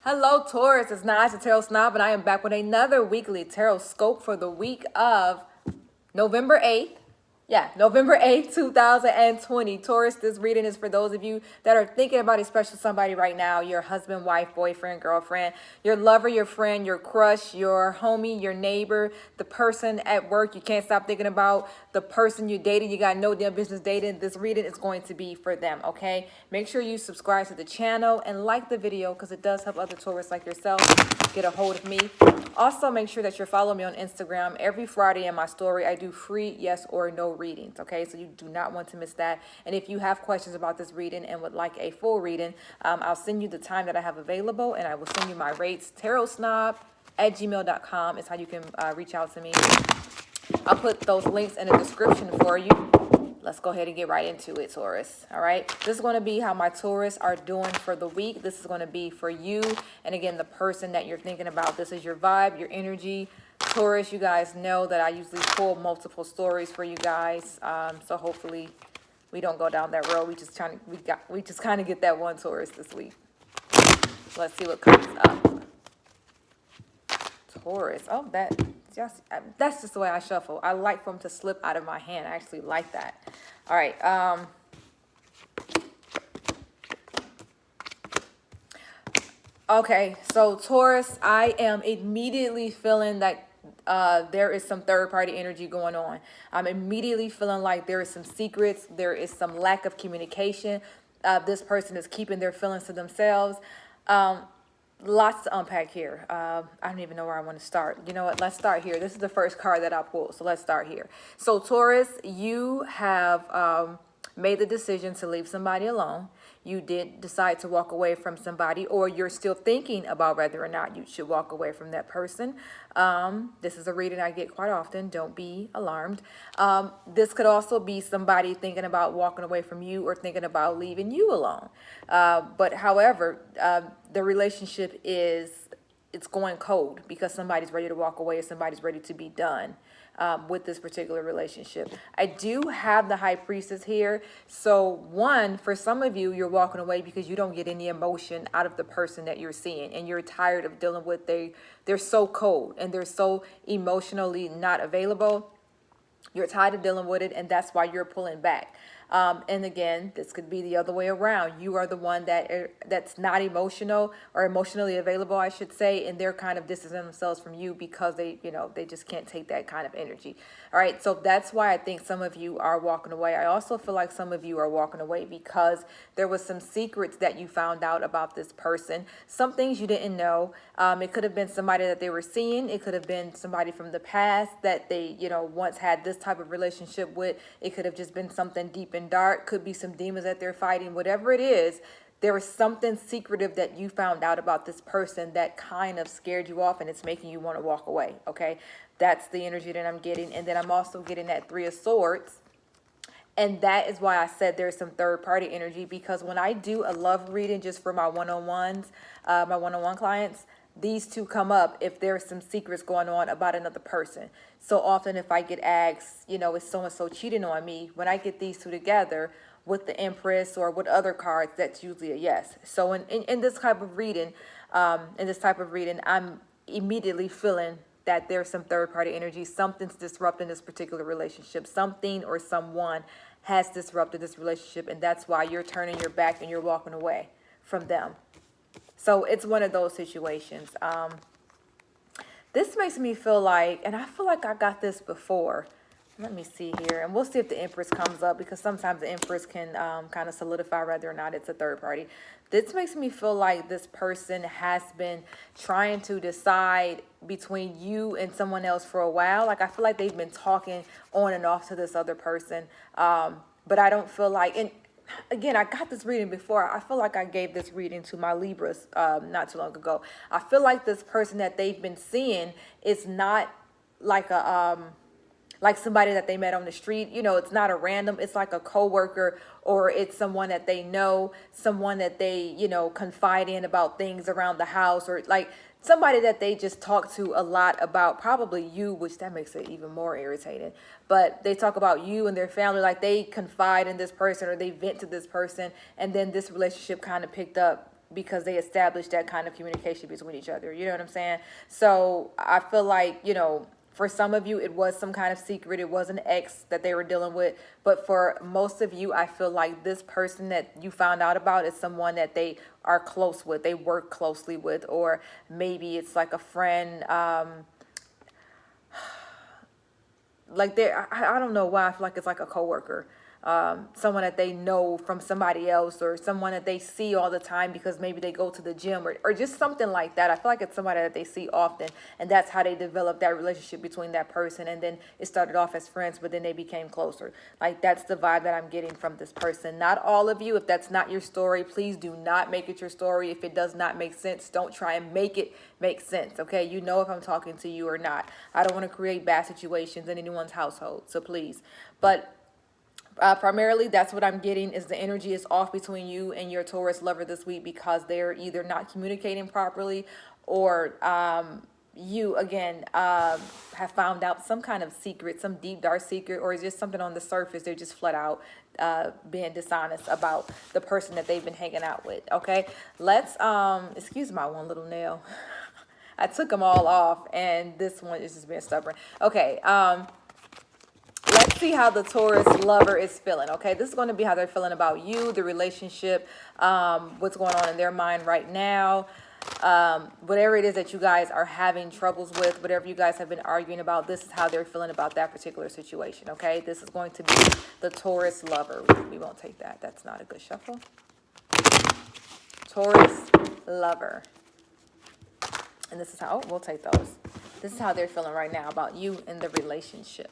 Hello, Taurus. It's Nice, the Tarot Snob, and I am back with another weekly tarot scope for the week of November 8th. Yeah, November 8th, 2020. Taurus, this reading is for those of you that are thinking about a special somebody right now, your husband, wife, boyfriend, girlfriend, your lover, your friend, your crush, your homie, your neighbor, the person at work you can't stop thinking about, the person you're dating, you got no damn business dating. This reading is going to be for them, okay? Make sure you subscribe to the channel and like the video because it does help other Taurus like yourself get a hold of me. Also, make sure that you're following me on Instagram. Every Friday in my story, I do free yes or no readings, okay? So you do not want to miss that. And if you have questions about this reading and would like a full reading, I'll send you the time that I have available, and I will send you my rates. tarotsnob@gmail.com is how you can reach out to me. I'll put those links in the description for you. Let's go ahead and get right into it, Taurus. All right. This is going to be how my Taurus are doing for the week. This is going to be for you. And again, the person that you're thinking about. This is your vibe, your energy. Taurus, you guys know that I usually pull multiple stories for you guys. So hopefully we don't go down that road. We just kind of get that one Taurus this week. Let's see what comes up. Taurus. Oh, that's just the way I shuffle. I like for them to slip out of my hand. I actually like that. All right. Okay, so Taurus, I am immediately feeling that there is some third-party energy going on. I'm immediately feeling like there is some secrets. There is some lack of communication. This person is keeping their feelings to themselves. Lots to unpack here. I don't even know where I want to start. You know what? Let's start here. This is the first card that I pulled, so let's start here. So Taurus, you have made the decision to leave somebody alone. You did decide to walk away from somebody, or you're still thinking about whether or not you should walk away from that person. This is a reading I get quite often. Don't be alarmed. This could also be somebody thinking about walking away from you or thinking about leaving you alone. But however, the relationship it's going cold because somebody's ready to walk away or somebody's ready to be done with this particular relationship. I do have the High Priestess here. So one, for some of you, you're walking away because you don't get any emotion out of the person that you're seeing, and you're tired of dealing with they're so cold and they're so emotionally not available. You're tired of dealing with it, and that's why you're pulling back. And again, this could be the other way around. You are the one that's not emotional or emotionally available, I should say, and they're kind of distancing themselves from you because they just can't take that kind of energy. All right, so that's why I think some of you are walking away. I also feel like some of you are walking away because there was some secrets that you found out about this person, some things you didn't know. It could have been somebody that they were seeing. It could have been somebody from the past that they, once had this type of relationship with. It could have just been something deep and dark. Could be some demons that they're fighting. Whatever it is, there was something secretive that you found out about this person that kind of scared you off, and it's making you want to walk away. Okay, that's the energy that I'm getting. And then I'm also getting that Three of Swords. And that is why I said there's some third party energy, because when I do a love reading just for my one-on-ones, my one-on-one clients, these two come up if there's some secrets going on about another person. So often if I get asked, is so-and-so cheating on me? When I get these two together with the Empress or with other cards, that's usually a yes. So in this type of reading, I'm immediately feeling that there's some third-party energy. Something's disrupting this particular relationship. Something or someone has disrupted this relationship, and that's why you're turning your back and you're walking away from them. So it's one of those situations. This makes me feel like, and I feel like I got this before. Let me see here, and we'll see if the Empress comes up, because sometimes the Empress can kind of solidify whether or not it's a third party. This makes me feel like this person has been trying to decide between you and someone else for a while. Like, I feel like they've been talking on and off to this other person, but I don't feel like, and again, I got this reading before. I feel like I gave this reading to my Libras not too long ago. I feel like this person that they've been seeing is not like like somebody that they met on the street. It's not a random, it's like a coworker, or it's someone that they know, someone that they, confide in about things around the house, or like somebody that they just talk to a lot about, probably you, which that makes it even more irritating. But they talk about you and their family, like they confide in this person or they vent to this person, and then this relationship kind of picked up because they established that kind of communication between each other. You know what I'm saying? So I feel like, for some of you, it was some kind of secret. It was an ex that they were dealing with. But for most of you, I feel like this person that you found out about is someone that they are close with, they work closely with, or maybe it's like a friend. Like I don't know why I feel like it's like a coworker, someone that they know from somebody else, or someone that they see all the time because maybe they go to the gym, or just something like that. I feel like it's somebody that they see often, and that's how they develop that relationship between that person. And then it started off as friends, but then they became closer. Like, that's the vibe that I'm getting from this person. Not all of you. If that's not your story, please do not make it your story. If it does not make sense, don't try and make it make sense. Okay, you know if I'm talking to you or not. I don't want to create bad situations in anyone's household, so please. But primarily, that's what I'm getting, is the energy is off between you and your Taurus lover this week, because they're either not communicating properly, or you, again, have found out some kind of secret, some deep, dark secret, or it's just something on the surface. They're just flat out being dishonest about the person that they've been hanging out with. Okay, let's, excuse my one little nail. I took them all off, and this one is just being stubborn. Okay, let's see how the Taurus lover is feeling. Okay, this is going to be how they're feeling about you, the relationship, what's going on in their mind right now, whatever it is that you guys are having troubles with, whatever you guys have been arguing about. This is how they're feeling about that particular situation. Okay, this is going to be the Taurus lover. We won't take that. That's not a good shuffle. Taurus lover. And this is how, we'll take those. This is how they're feeling right now about you and the relationship.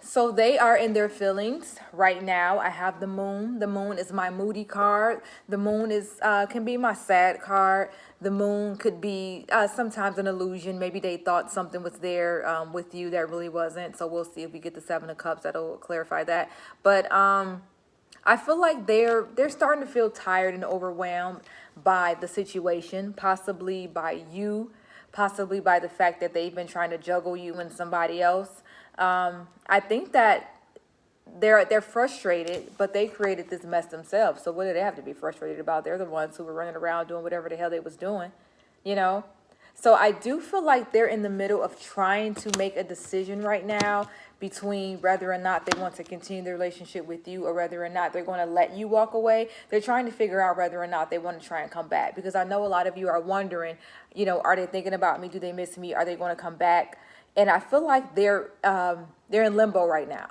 So they are in their feelings right now. I have the moon. The moon is my moody card. The moon is can be my sad card. The moon could be sometimes an illusion. Maybe they thought something was there with you that really wasn't. So we'll see if we get the Seven of Cups. That'll clarify that. But I feel like they're starting to feel tired and overwhelmed by the situation, possibly by you, possibly by the fact that they've been trying to juggle you and somebody else. I think that they're frustrated, but they created this mess themselves. So what do they have to be frustrated about? They're the ones who were running around doing whatever the hell they was doing, you know? So I do feel like they're in the middle of trying to make a decision right now between whether or not they want to continue the relationship with you, or whether or not they're going to let you walk away. They're trying to figure out whether or not they want to try and come back, because I know a lot of you are wondering, are they thinking about me? Do they miss me? Are they going to come back? And I feel like they're in limbo right now,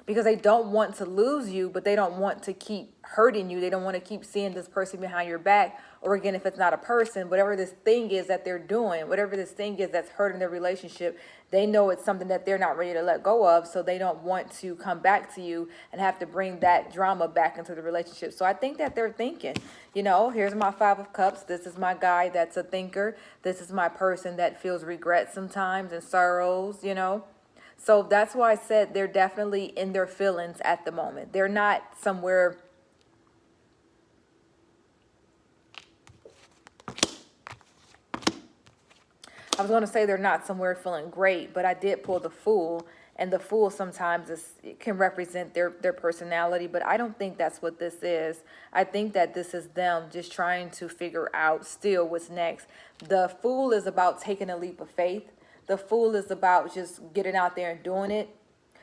because they don't want to lose you, but they don't want to keep hurting you. They don't want to keep seeing this person behind your back. Or again, if it's not a person, whatever this thing is that they're doing, whatever this thing is that's hurting their relationship, they know it's something that they're not ready to let go of. So they don't want to come back to you and have to bring that drama back into the relationship. So I think that they're thinking, here's my Five of Cups. This is my guy that's a thinker. This is my person that feels regret sometimes and sorrows, So that's why I said they're definitely in their feelings at the moment. They're not somewhere. I was going to say they're not somewhere feeling great, but I did pull the Fool, and the Fool sometimes it can represent their personality, but I don't think that's what this is. I think that this is them just trying to figure out still what's next. The Fool is about taking a leap of faith. The Fool is about just getting out there and doing it.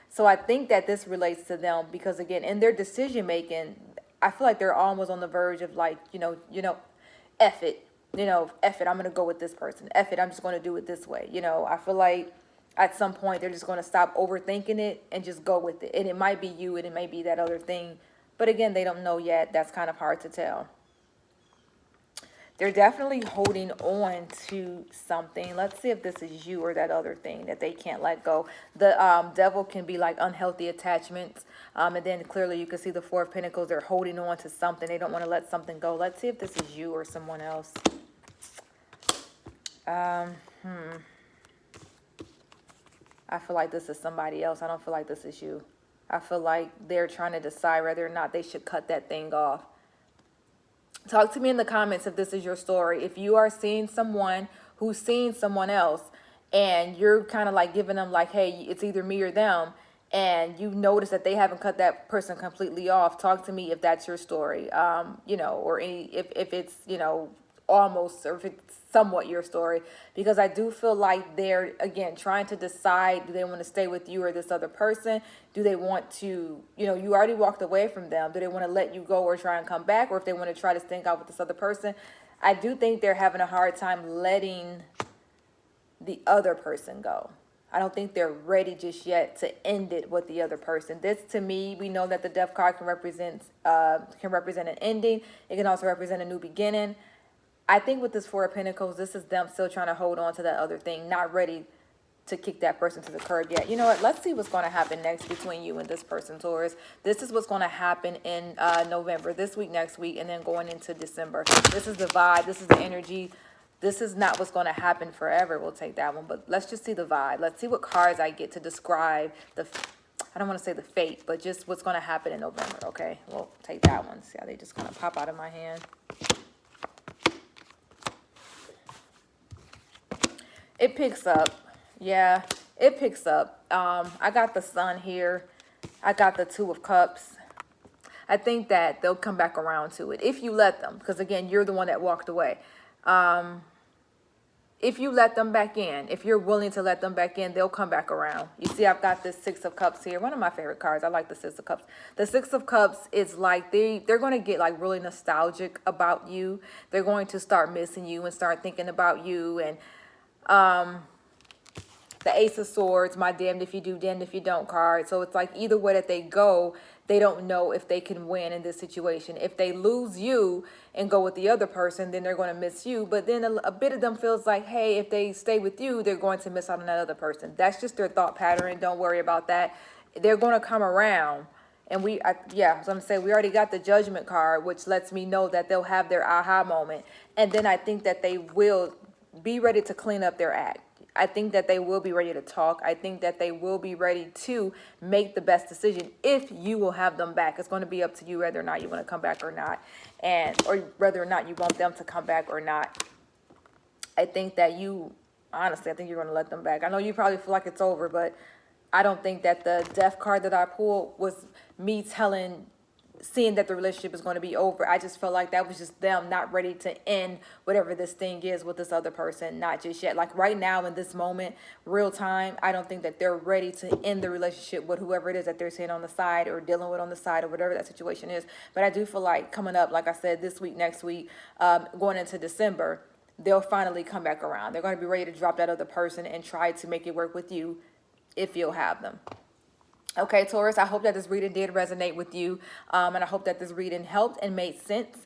So I think that this relates to them, because again, in their decision making, I feel like they're almost on the verge of like, F it. F it, I'm going to go with this person. F it, I'm just going to do it this way. I feel like at some point they're just going to stop overthinking it and just go with it. And it might be you, and it may be that other thing. But again, they don't know yet. That's kind of hard to tell. They're definitely holding on to something. Let's see if this is you or that other thing that they can't let go. The devil can be like unhealthy attachments. And then clearly you can see the Four of Pentacles. They're holding on to something. They don't want to let something go. Let's see if this is you or someone else. I feel like this is somebody else. I don't feel like this is you. I feel like they're trying to decide whether or not they should cut that thing off. Talk to me in the comments if this is your story. If you are seeing someone who's seeing someone else, and you're kind of like giving them like, hey, it's either me or them, and you notice that they haven't cut that person completely off, talk to me if that's your story. Or if it's, almost, or if it's somewhat your story, because I do feel like they're, again, trying to decide, do they want to stay with you or this other person? Do they want to, you already walked away from them. Do they want to let you go or try and come back? Or if they want to try to stink out with this other person? I do think they're having a hard time letting the other person go. I don't think they're ready just yet to end it with the other person. This, to me, we know that the Death card can represent an ending. It can also represent a new beginning. I think with this Four of Pentacles, this is them still trying to hold on to that other thing, not ready to kick that person to the curb yet. You know what? Let's see what's going to happen next between you and this person, Taurus. This is what's going to happen in November, this week, next week, and then going into December. This is the vibe. This is the energy. This is not what's going to happen forever. We'll take that one. But let's just see the vibe. Let's see what cards I get to describe the, I don't want to say the fate, but just what's going to happen in November, okay? We'll take that one. See how they just kind of pop out of my hand. It picks up. Yeah, it picks up. I got the Sun here. I got the Two of Cups. I think that they'll come back around to it if you let them, because again, you're the one that walked away. If you let them back in, if you're willing to let them back in, they'll come back around. You see, I've got this Six of Cups here. One of my favorite cards. I like the Six of Cups. The Six of Cups is like they're going to get like really nostalgic about you. They're going to start missing you and start thinking about you. And the Ace of Swords, my damned if you do, damned if you don't card. So it's like either way that they go, they don't know if they can win in this situation. If they lose you and go with the other person, then they're going to miss you. But then a bit of them feels like, hey, if they stay with you, they're going to miss out on that other person. That's just their thought pattern. Don't worry about that. They're going to come around. And I was going to say, we already got the Judgment card, which lets me know that they'll have their aha moment. And then I think that they will be ready to clean up their act. I think that they will be ready to talk. I think that they will be ready to make the best decision if you will have them back. It's going to be up to you whether or not you want to come back or not, or whether or not you want them to come back or not. I think that honestly, I think you're going to let them back. I know you probably feel like it's over, but I don't think that the Death card that I pulled was me seeing that the relationship is going to be over. I just felt like that was just them not ready to end whatever this thing is with this other person, not just yet. Like right now in this moment, real time, I don't think that they're ready to end the relationship with whoever it is that they're seeing on the side or dealing with on the side or whatever that situation is. But I do feel like coming up, like I said, this week, next week, going into December, they'll finally come back around. They're going to be ready to drop that other person and try to make it work with you if you'll have them. Okay, Taurus, I hope that this reading did resonate with you, and I hope that this reading helped and made sense.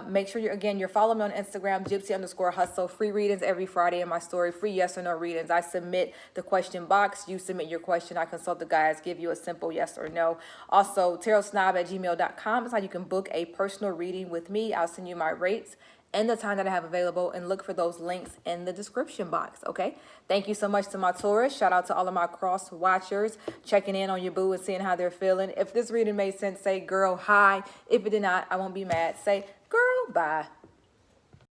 Make sure you're following me on Instagram, Gypsy_Hustle. Free readings every Friday in my story, free yes or no readings. I submit the question box. You submit your question. I consult the guys, give you a simple yes or no. Also, tarotsnob@gmail.com is how you can book a personal reading with me. I'll send you my rates and the time that I have available, and look for those links in the description box, okay? Thank you so much to my Taurus. Shout out to all of my cross watchers, checking in on your boo and seeing how they're feeling. If this reading made sense, say, girl, hi. If it did not, I won't be mad. Say, girl, bye.